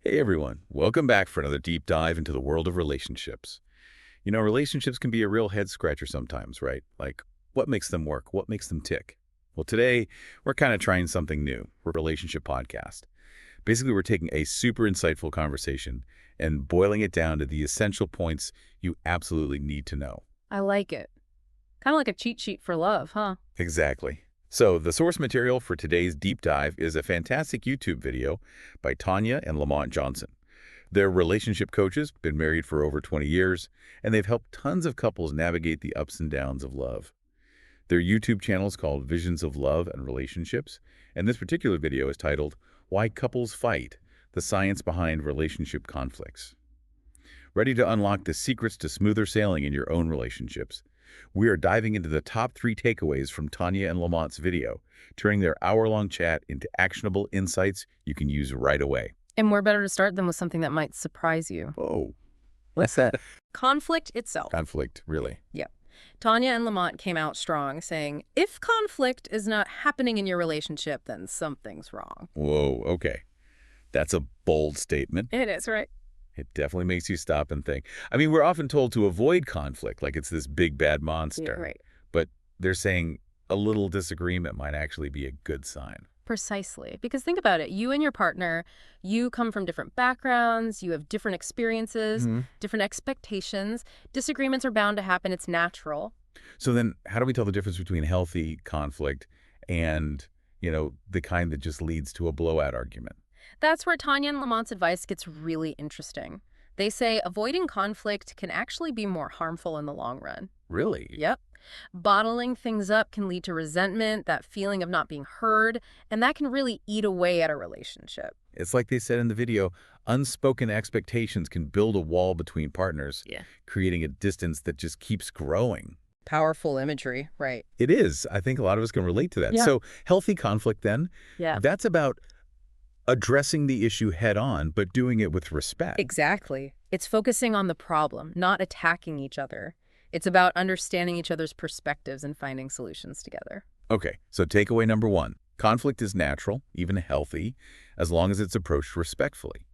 Hey everyone, welcome back for another deep dive into the world of relationships. Relationships can be a real head scratcher sometimes, right? Like, what makes them work? What makes them tick? Well, today we're kind of trying something new. We're a relationship podcast. Basically, we're taking a super insightful conversation and boiling it down to the essential points you absolutely need to know. I like it. Kind of like a cheat sheet for love, huh? Exactly. So the source material for today's deep dive is a fantastic YouTube video by Tonya and Lamont Johnson. They're relationship coaches, been married for over 20 years, and they've helped tons of couples navigate the ups and downs of love. Their YouTube channel is called Visions of Love and Relationships, and this particular video is titled Why Couples Fight: The Science Behind Relationship Conflicts. Ready to unlock the secrets to smoother sailing in your own relationships? We are diving into the top 3 takeaways from Tonya and Lamont's video, turning their hour-long chat into actionable insights you can use right away. And we're better to start them with something that might surprise you. Oh, what's that? Conflict itself. Conflict, really? Yep. Tanya and Lamont came out strong, saying, if conflict is not happening in your relationship, then something's wrong. Whoa, okay. That's a bold statement. It is, right? It definitely makes you stop and think. I mean, we're often told to avoid conflict, like it's this big bad monster. Yeah, right. But they're saying a little disagreement might actually be a good sign. Precisely. Because think about it. You and your partner, you come from different backgrounds, you have different experiences, different expectations. Disagreements are bound to happen. It's natural. So then how do we tell the difference between healthy conflict and, the kind that just leads to a blowout argument? That's where Tanya and Lamont's advice gets really interesting. They say avoiding conflict can actually be more harmful in the long run. Really? Yep. Bottling things up can lead to resentment, that feeling of not being heard, and that can really eat away at a relationship. It's like they said in the video, unspoken expectations can build a wall between partners, Yeah. creating a distance that just keeps growing. Powerful imagery, right? It is. I think a lot of us can relate to that. Yeah. So healthy conflict then, Yeah. that's about addressing the issue head on, but doing it with respect. Exactly. It's focusing on the problem, not attacking each other. It's about understanding each other's perspectives and finding solutions together. Okay, so takeaway number 1. Conflict is natural, even healthy, as long as it's approached respectfully.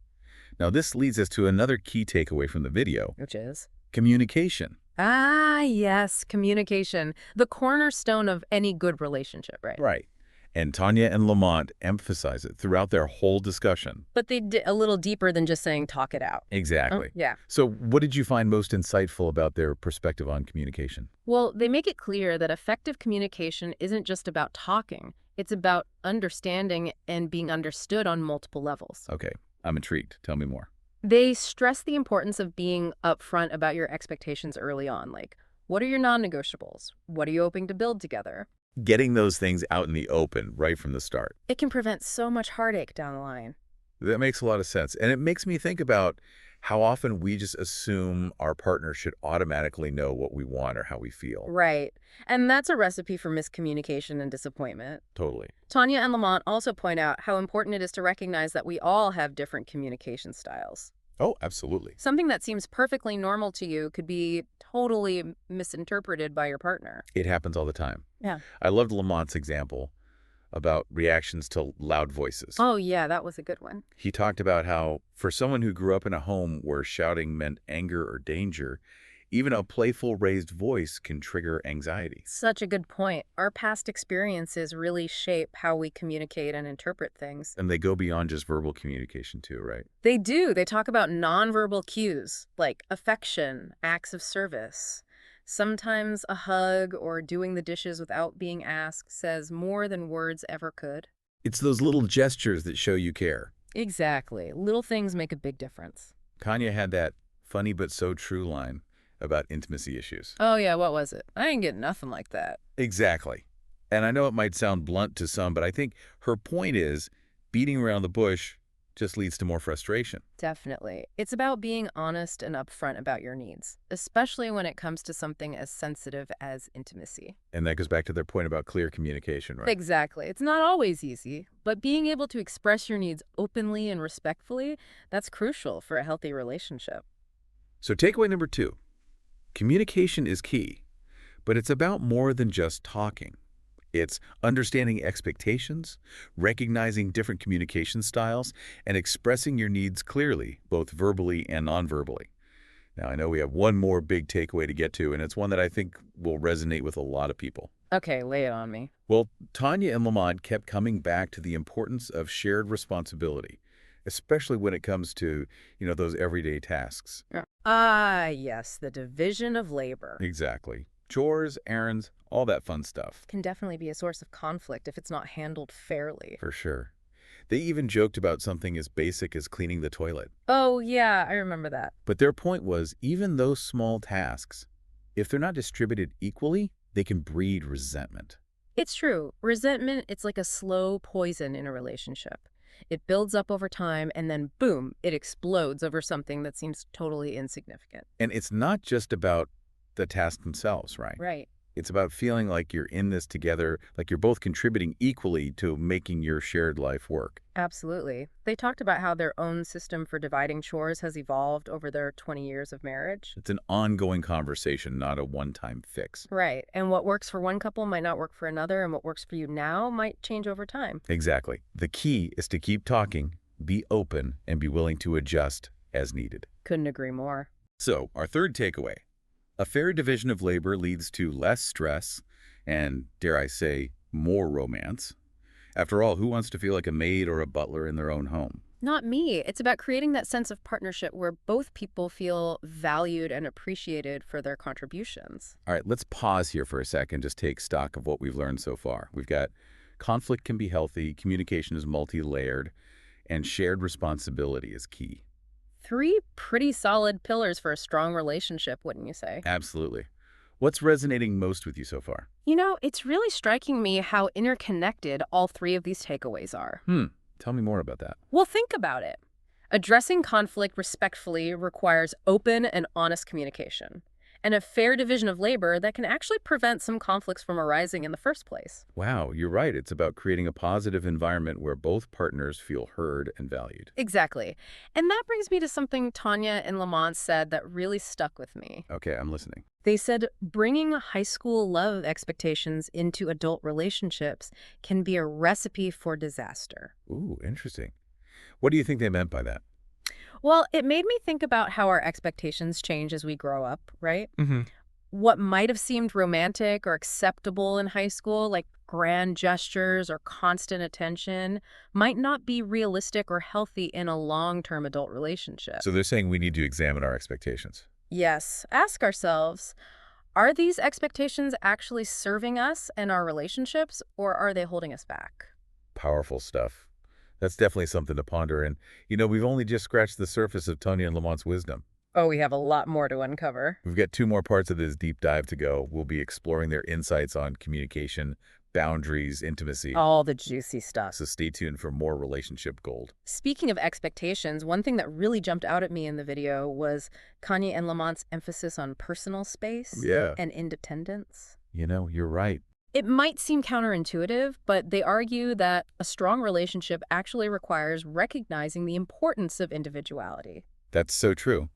Now this leads us to another key takeaway from the video. Which is? Communication. Ah, yes, communication. The cornerstone of any good relationship, right? Right. And Tonya and Lamont emphasize it throughout their whole discussion. But they did a little deeper than just saying talk it out. Exactly. Yeah. So what did you find most insightful about their perspective on communication? Well, they make it clear that effective communication isn't just about talking. It's about understanding and being understood on multiple levels. Okay, I'm intrigued. Tell me more. They stress the importance of being upfront about your expectations early on. Like, what are your non-negotiables? What are you hoping to build together? Getting those things out in the open right from the start. It can prevent so much heartache down the line. That makes a lot of sense. And it makes me think about how often we just assume our partner should automatically know what we want or how we feel. Right. And that's a recipe for miscommunication and disappointment. Totally. Tanya and Lamont also point out how important it is to recognize that we all have different communication styles. Oh, absolutely. Something that seems perfectly normal to you could be totally misinterpreted by your partner. It happens all the time. Yeah. I loved Lamont's example about reactions to loud voices. Oh, yeah, that was a good one. He talked about how, for someone who grew up in a home where shouting meant anger or danger, even a playful raised voice can trigger anxiety. Such a good point. Our past experiences really shape how we communicate and interpret things. And they go beyond just verbal communication too, right? They do. They talk about nonverbal cues like affection, acts of service. Sometimes a hug or doing the dishes without being asked says more than words ever could. It's those little gestures that show you care. Exactly. Little things make a big difference. Kanye had that funny but so true line about intimacy issues. Oh, yeah, what was it? I ain't get nothing like that. Exactly. And I know it might sound blunt to some, but I think her point is beating around the bush just leads to more frustration. Definitely. It's about being honest and upfront about your needs, especially when it comes to something as sensitive as intimacy. And that goes back to their point about clear communication, right? Exactly. It's not always easy, but being able to express your needs openly and respectfully, that's crucial for a healthy relationship. So takeaway number 2, communication is key, but it's about more than just talking. It's understanding expectations, recognizing different communication styles, and expressing your needs clearly, both verbally and non-verbally. Now, I know we have one more big takeaway to get to, and it's one that I think will resonate with a lot of people. Okay, lay it on me. Well, Tonya and Lamont kept coming back to the importance of shared responsibility, especially when it comes to, those everyday tasks. Yeah. Ah, yes, the division of labor. Exactly. Chores, errands, all that fun stuff. Can definitely be a source of conflict if it's not handled fairly. For sure. They even joked about something as basic as cleaning the toilet. Oh, yeah, I remember that. But their point was, even those small tasks, if they're not distributed equally, they can breed resentment. It's true. Resentment, it's like a slow poison in a relationship. It builds up over time, and then boom, it explodes over something that seems totally insignificant. And it's not just about the tasks themselves, right? Right. It's about feeling like you're in this together, like you're both contributing equally to making your shared life work. Absolutely. They talked about how their own system for dividing chores has evolved over their 20 years of marriage. It's an ongoing conversation, not a one-time fix. Right. And what works for one couple might not work for another, and what works for you now might change over time. Exactly. The key is to keep talking, be open, and be willing to adjust as needed. Couldn't agree more. So, our third takeaway. A fair division of labor leads to less stress and, dare I say, more romance. After all, who wants to feel like a maid or a butler in their own home? Not me. It's about creating that sense of partnership where both people feel valued and appreciated for their contributions. All right, let's pause here for a second, just take stock of what we've learned so far. We've got conflict can be healthy, communication is multi-layered, and shared responsibility is key. 3 pretty solid pillars for a strong relationship, wouldn't you say? Absolutely. What's resonating most with you so far? It's really striking me how interconnected all 3 of these takeaways are. Tell me more about that. Well, think about it. Addressing conflict respectfully requires open and honest communication, and a fair division of labor that can actually prevent some conflicts from arising in the first place. Wow, you're right. It's about creating a positive environment where both partners feel heard and valued. Exactly. And that brings me to something Tonya and Lamont said that really stuck with me. Okay, I'm listening. They said bringing high school love expectations into adult relationships can be a recipe for disaster. Ooh, interesting. What do you think they meant by that? Well, it made me think about how our expectations change as we grow up, right? Mm-hmm. What might have seemed romantic or acceptable in high school, like grand gestures or constant attention, might not be realistic or healthy in a long-term adult relationship. So they're saying we need to examine our expectations. Yes, ask ourselves, are these expectations actually serving us and our relationships, or are they holding us back? Powerful stuff. That's definitely something to ponder. And, we've only just scratched the surface of Tonya and Lamont's wisdom. Oh, we have a lot more to uncover. We've got 2 more parts of this deep dive to go. We'll be exploring their insights on communication, boundaries, intimacy. All the juicy stuff. So stay tuned for more relationship gold. Speaking of expectations, one thing that really jumped out at me in the video was Kanye and Lamont's emphasis on personal space and independence. You're right. It might seem counterintuitive, but they argue that a strong relationship actually requires recognizing the importance of individuality. That's so true.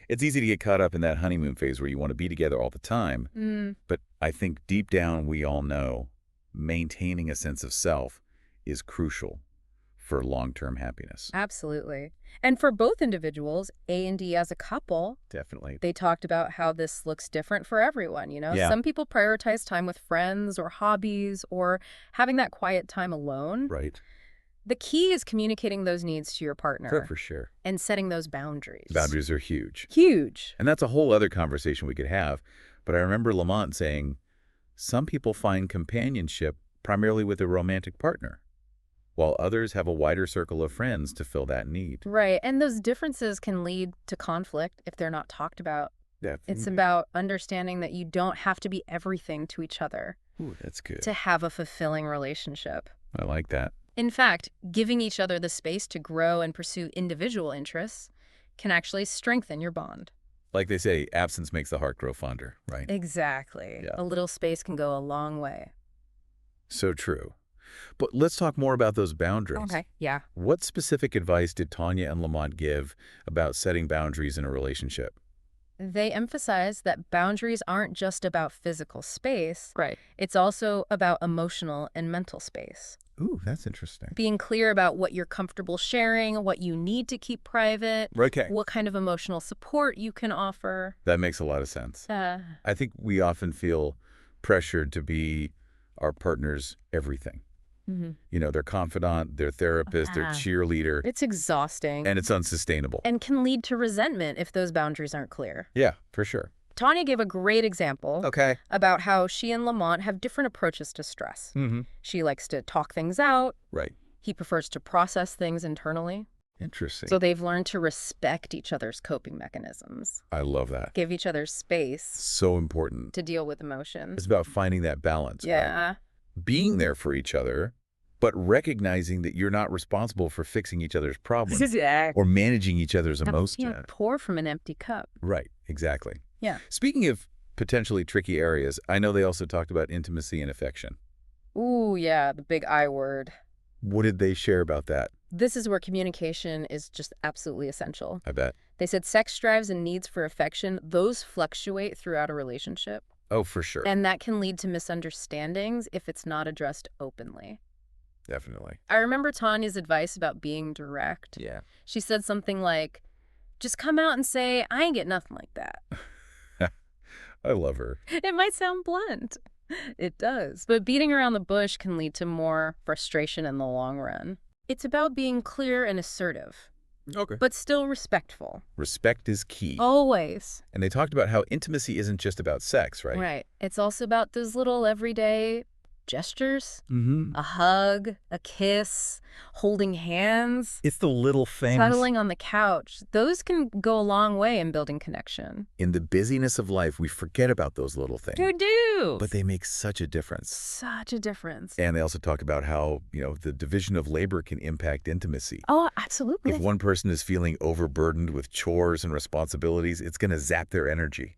It's easy to get caught up in that honeymoon phase where you want to be together all the time. But I think deep down we all know maintaining a sense of self is crucial for long-term happiness. Absolutely. And for both individuals, A and D as a couple, Definitely. they talked about how this looks different for everyone, Yeah. Some people prioritize time with friends or hobbies or having that quiet time alone. Right. The key is communicating those needs to your partner For sure. and setting those boundaries. Boundaries are huge. Huge. And that's a whole other conversation we could have. But I remember Lamont saying, some people find companionship primarily with a romantic partner, while others have a wider circle of friends to fill that need. Right. And those differences can lead to conflict if they're not talked about. It's about understanding that you don't have to be everything to each other Ooh, that's good. to have a fulfilling relationship. I like that. In fact, giving each other the space to grow and pursue individual interests can actually strengthen your bond. Like they say, absence makes the heart grow fonder, right? Exactly. Yeah. A little space can go a long way. So true. But let's talk more about those boundaries. Okay. Yeah. What specific advice did Tonya and Lamont give about setting boundaries in a relationship? They emphasize that boundaries aren't just about physical space. Right. It's also about emotional and mental space. Ooh, that's interesting. Being clear about what you're comfortable sharing, what you need to keep private, Okay. what kind of emotional support you can offer. That makes a lot of sense. I think we often feel pressured to be our partner's everything. You know, their confidant, their therapist, their cheerleader, It's exhausting and it's unsustainable. and can lead to resentment if those boundaries aren't clear. Yeah, for sure. Tonya gave a great example Okay. about how she and Lamont have different approaches to stress. She likes to talk things out. Right. He prefers to process things internally. Interesting. So they've learned to respect each other's coping mechanisms, I love that. give each other space So important. to deal with emotions. It's about finding that balance. Right? Yeah. Being there for each other, but recognizing that you're not responsible for fixing each other's problems or managing each other's You emotions. can't pour from an empty cup. Right, exactly. Yeah. Speaking of potentially tricky areas, I know they also talked about intimacy and affection. Ooh, yeah, the big I word. What did they share about that? This is where communication is just absolutely essential. I bet. They said sex drives and needs for affection, those fluctuate throughout a relationship. Oh, for sure. And that can lead to misunderstandings if it's not addressed openly. Definitely. I remember Tanya's advice about being direct. Yeah. She said something like, just come out and say, I ain't get nothing like that. I love her. It might sound blunt. It does. But beating around the bush can lead to more frustration in the long run. It's about being clear and assertive, Okay. but still respectful. Respect is key. Always. And they talked about how intimacy isn't just about sex, right? Right. It's also about those little everyday gestures. Mm-hmm. A hug, a kiss, holding hands, It's the little things. cuddling on the couch. Those can go a long way in building connection. In the busyness of life, we forget about those little things. You do. But they make such a difference. Such a difference. And they also talk about how, the division of labor can impact intimacy. Oh, absolutely. If one person is feeling overburdened with chores and responsibilities, it's going to zap their energy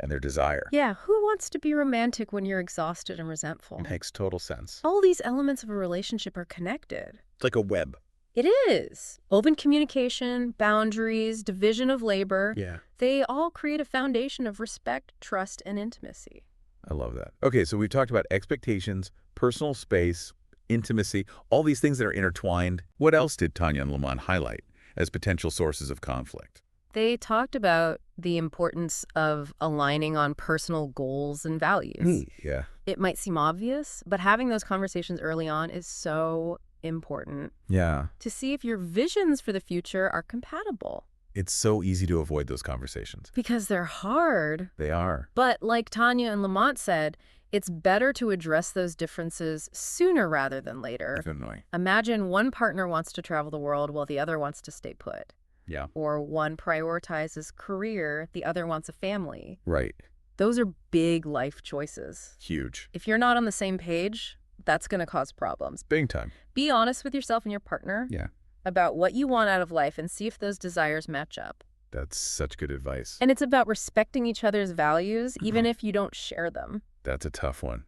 and their desire. Yeah, who wants to be romantic when you're exhausted and resentful? Makes total sense. All these elements of a relationship are connected. It's like a web. It is. Open communication, boundaries, division of labor. Yeah. They all create a foundation of respect, trust, and intimacy. I love that. Okay, so we've talked about expectations, personal space, intimacy, all these things that are intertwined. What else did Tonya and Lamont highlight as potential sources of conflict? They talked about the importance of aligning on personal goals and values. Yeah. It might seem obvious, but having those conversations early on is so important Yeah. to see if your visions for the future are compatible. It's so easy to avoid those conversations. Because they're hard. They are. But like Tonya and Lamont said, it's better to address those differences sooner rather than later. Definitely. Imagine one partner wants to travel the world while the other wants to stay put. Yeah. Or one prioritizes career, the other wants a family. Right. Those are big life choices. Huge. If you're not on the same page, that's going to cause problems. Big time. Be honest with yourself and your partner Yeah. about what you want out of life and see if those desires match up. That's such good advice. And it's about respecting each other's values, even if you don't share them. That's a tough one.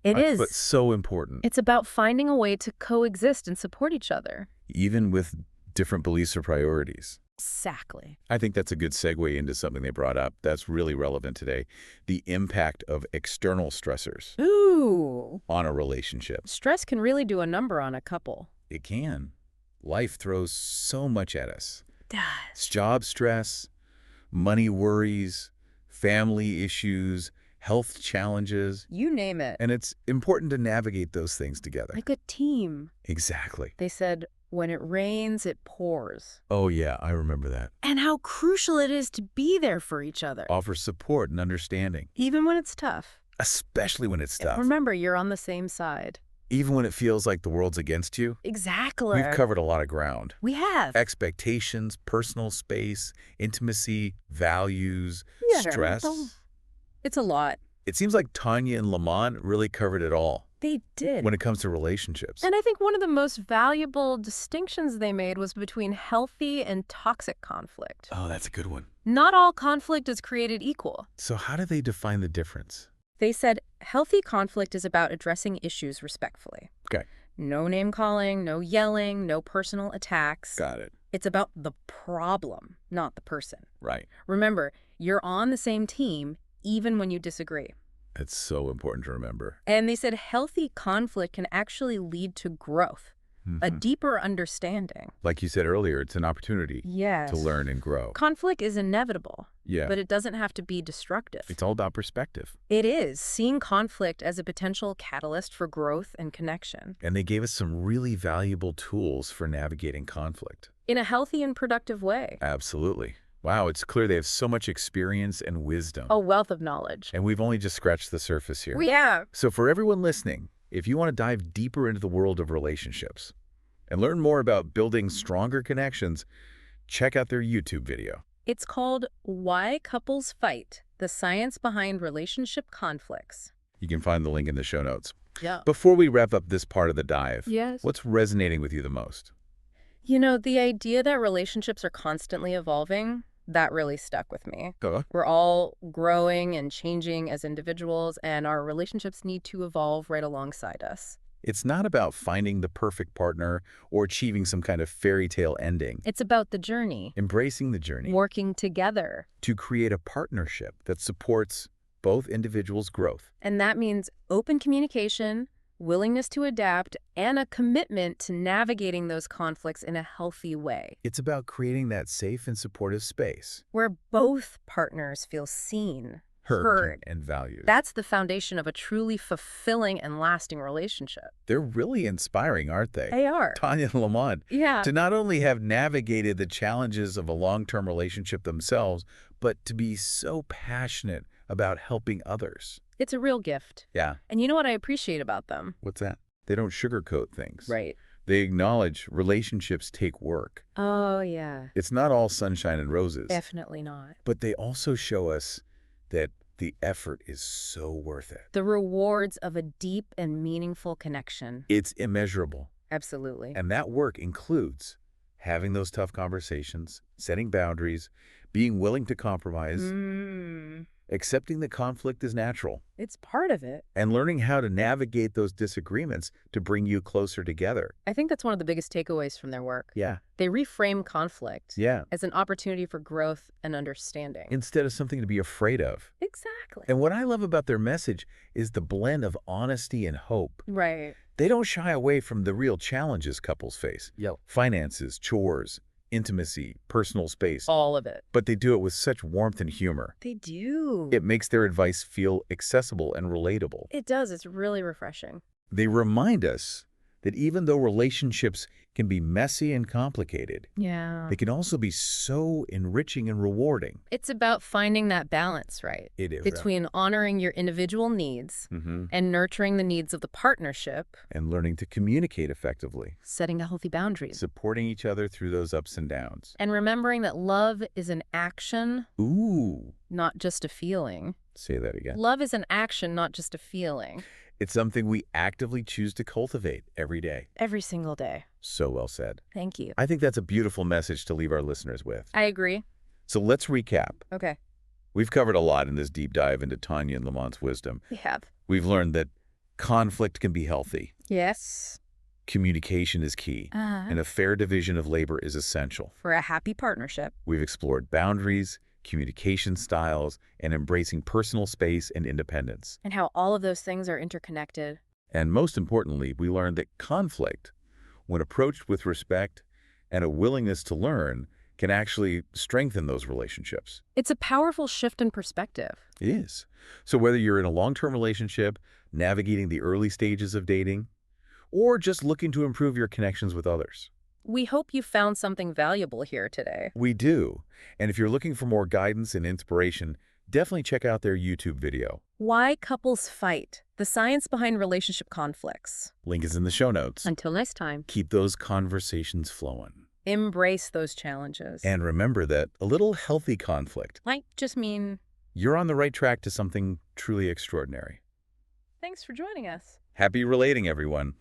It is. But so important. It's about finding a way to coexist and support each other. Even with different beliefs or priorities. Exactly. I think that's a good segue into something they brought up that's really relevant today. The impact of external stressors Ooh. on a relationship. Stress can really do a number on a couple. It can. Life throws so much at us. Does. It's job stress, money worries, family issues, health challenges. You name it. And it's important to navigate those things together. Like a team. Exactly. They said, when it rains, it pours. Oh, yeah, I remember that. And how crucial it is to be there for each other. Offer support and understanding, Even when it's tough. especially when it's tough. Remember, you're on the same side. Even when it feels like the world's against you. Exactly. We've covered a lot of ground. We have. Expectations, personal space, intimacy, values, stress. It's a lot. It seems like Tonya and Lamont really covered it all They did. when it comes to relationships. And I think one of the most valuable distinctions they made was between healthy and toxic conflict. Oh, that's a good one. Not all conflict is created equal. So how do they define the difference? They said healthy conflict is about addressing issues respectfully. Okay. No name calling, no yelling, no personal attacks. Got it. It's about the problem, not the person. Right. Remember, You're on the same team, even when you disagree. It's so important to remember. And they said healthy conflict can actually lead to growth, a deeper understanding. Like you said earlier, it's an opportunity Yes. to learn and grow. Conflict is inevitable, Yeah. but it doesn't have to be destructive. It's all about perspective. It is, seeing conflict as a potential catalyst for growth and connection. And they gave us some really valuable tools for navigating conflict. In a healthy and productive way. Absolutely. Wow, it's clear they have so much experience and wisdom. A wealth of knowledge. And we've only just scratched the surface here. Yeah. So for everyone listening, if you want to dive deeper into the world of relationships and learn more about building stronger connections, check out their YouTube video. It's called Why Couples Fight: The Science Behind Relationship Conflicts. You can find the link in the show notes. Yeah. Before we wrap up this part of the dive, Yes. what's resonating with you the most? You know, the idea that relationships are constantly evolving, that really stuck with me. We're all growing and changing as individuals, and our relationships need to evolve right alongside us. It's not about finding the perfect partner or achieving some kind of fairy tale ending. It's about the journey, Embracing the journey working together. to create a partnership that supports both individuals' growth. And that means open communication, willingness to adapt, and a commitment to navigating those conflicts in a healthy way, It's about creating that safe and supportive space, where both partners feel seen, heard, and valued. That's the foundation of a truly fulfilling and lasting relationship. They're really inspiring, aren't they? They are. Tonya and Lamont, Yeah. to not only have navigated the challenges of a long-term relationship themselves, but to be so passionate about helping others. It's a real gift. Yeah. And you know what I appreciate about them? What's that? They don't sugarcoat things. Right. They acknowledge relationships take work. Oh, yeah. It's not all sunshine and roses. Definitely not. But they also show us that the effort is so worth it. The rewards of a deep and meaningful connection. It's immeasurable. Absolutely. And that work includes having those tough conversations, setting boundaries, being willing to compromise, accepting that conflict is natural, It's part of it. and learning how to navigate those disagreements to bring you closer together. I think that's one of the biggest takeaways from their work. Yeah. They reframe conflict Yeah. as an opportunity for growth and understanding. Instead of something to be afraid of. Exactly. And what I love about their message is the blend of honesty and hope. Right. They don't shy away from the real challenges couples face. Yep. Finances, chores, intimacy, personal space. All of it. But they do it with such warmth and humor. They do. It makes their advice feel accessible and relatable. It does. It's really refreshing. They remind us that even though relationships can be messy and complicated, Yeah. they can also be so enriching and rewarding. It's about finding that balance, right? It is. Between honoring your individual needs and nurturing the needs of the partnership, And learning to communicate effectively, setting healthy boundaries, supporting each other through those ups and downs. and remembering that love is an action, Ooh, not just a feeling. say that again. Love is an action, not just a feeling. It's something we actively choose to cultivate every day. Every single day. So well said. Thank you. I think that's a beautiful message to leave our listeners with. I agree. So let's recap. Okay. We've covered a lot in this deep dive into Tonya and Lamont's wisdom. We have. We've learned that conflict can be healthy, Yes. communication is key, and a fair division of labor is essential. For a happy partnership. We've explored boundaries, communication styles, and embracing personal space and independence. And how all of those things are interconnected. And most importantly, we learned that conflict, when approached with respect and a willingness to learn, can actually strengthen those relationships. It's a powerful shift in perspective. It is. So whether you're in a long-term relationship, navigating the early stages of dating, or just looking to improve your connections with others, We hope you found something valuable here today. we do. And if you're looking for more guidance and inspiration, definitely check out their YouTube video. Why Couples Fight: The Science Behind Relationship Conflicts. Link is in the show notes. Until next time, Keep those conversations flowing. embrace those challenges. And remember that a little healthy conflict, Might just mean you're on the right track to something truly extraordinary. thanks for joining us. Happy relating, everyone.